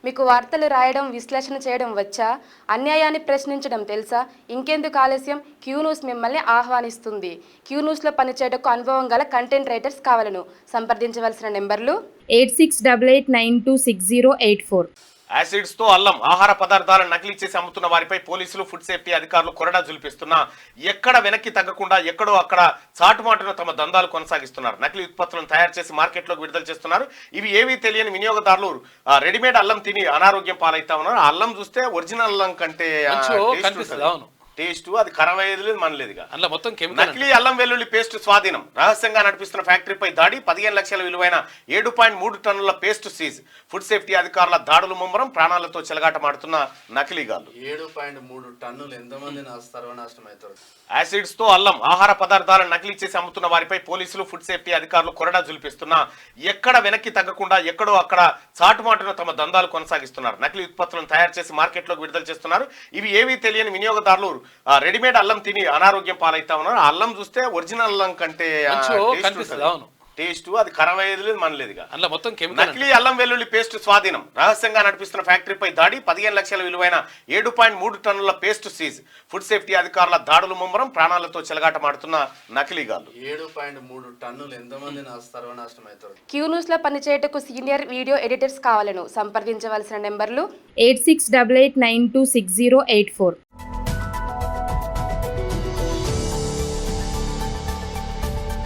మీకు వార్తలు రాయడం, విశ్లేషణ చేయడం వచ్చా? అన్యాయాన్ని ప్రశ్నించడం తెలుసా? ఇంకెందుకు ఆలస్యం? క్యూ న్యూస్ మిమ్మల్ని ఆహ్వానిస్తుంది. క్యూ న్యూస్లో పనిచేయటకు అనుభవం గల కంటెంట్ రైటర్స్ కావాలను సంప్రదించవలసిన నెంబర్లు 8688926084. యాసిడ్స్తో అల్లం ఆహార పదార్థాలను నకిలీ చేసి అమ్ముతున్న వారిపై పోలీసులు, ఫుడ్ సేఫ్టీ అధికారులు కొరడా జులిపిస్తున్నా ఎక్కడ వెనక్కి తగ్గకుండా ఎక్కడో అక్కడ చాటుమాటున తమ దందాలు కొనసాగిస్తున్నారు. నకిలీ ఉత్పత్తులను తయారు చేసి మార్కెట్లోకి విడుదల చేస్తున్నారు. ఇవి ఏవీ తెలియని వినియోగదారులు రెడీమేడ్ అల్లం తిని అనారోగ్యం పాలైతా ఉన్నారు. అల్లం చూస్తే ఒరిజినల్ అల్లం కంటే టేస్ట్ అది ఖరాబయ్యేది లేదు, మనలేదుగా. అందులో మొత్తం నకిలీ అల్లం వెల్లుల్లి పేస్ట్ స్వాధీనం. రహస్యంగా నడిపిస్తున్న ఫ్యాక్టరీపై దాడి. 15 లక్షల విలువైన 7.3 టన్నుల పేస్ట్ సీజ్. ఫుడ్ సేఫ్టీ అధికారుల దాడులు ముమ్మరం. ప్రాణాలతో చెలగాటమాడుతున్న నకిలీగాళ్లు. 7.3 టన్నులు ఎంతమంది సర్వనాశనం అవుతారు. యాసిడ్స్ తో అల్లం ఆహార పదార్థాలను నకిలీ చేసి అమ్ముతున్న వారిపై పోలీసులు, ఫుడ్ సేఫ్టీ అధికారులు కొరడా జులిపిస్తున్నా ఎక్కడ వెనక్కి తగ్గకుండా ఎక్కడో అక్కడ చాటుమాటున తమ దందాలు కొనసాగిస్తున్నారు. నకిలీ ఉత్పత్తులను తయారు చేసి మార్కెట్లోకి విడుదల చేస్తున్నారు. ఇవి ఏవీ తెలియని వినియోగదారులు రెడీమేడ్ అల్లం తిని అనారోగ్యం పాలైతా ఉన్నారు. అల్లం చూస్తే ఒరిజినల్ అల్లం కంటే టేస్ట్ అది ఖరాబయ్యేది లేదు, మనలేదుగా. అందులో మొత్తం నకిలీ అల్లం వెల్లుల్లి పేస్ట్ స్వాధీనం. రహస్యంగా నడిపిస్తున్న ఫ్యాక్టరీపై దాడి. 15 లక్షల విలువైన 7.3 టన్నుల పేస్ట్ సీజ్. ఫుడ్ సేఫ్టీ అధికారుల దాడులు ముమ్మరం. ప్రాణాలతో చెలగాటమాడుతున్న నకిలీగాళ్లు. 7.3 టన్నులు ఎంతమంది సర్వనాశనం అవుతారు. క్యూ న్యూస్ లో పనిచేయటకు సీనియర్ వీడియో ఎడిటర్స్ కావాలను సంప్రదించవలసిన నెంబర్లు 8688926084.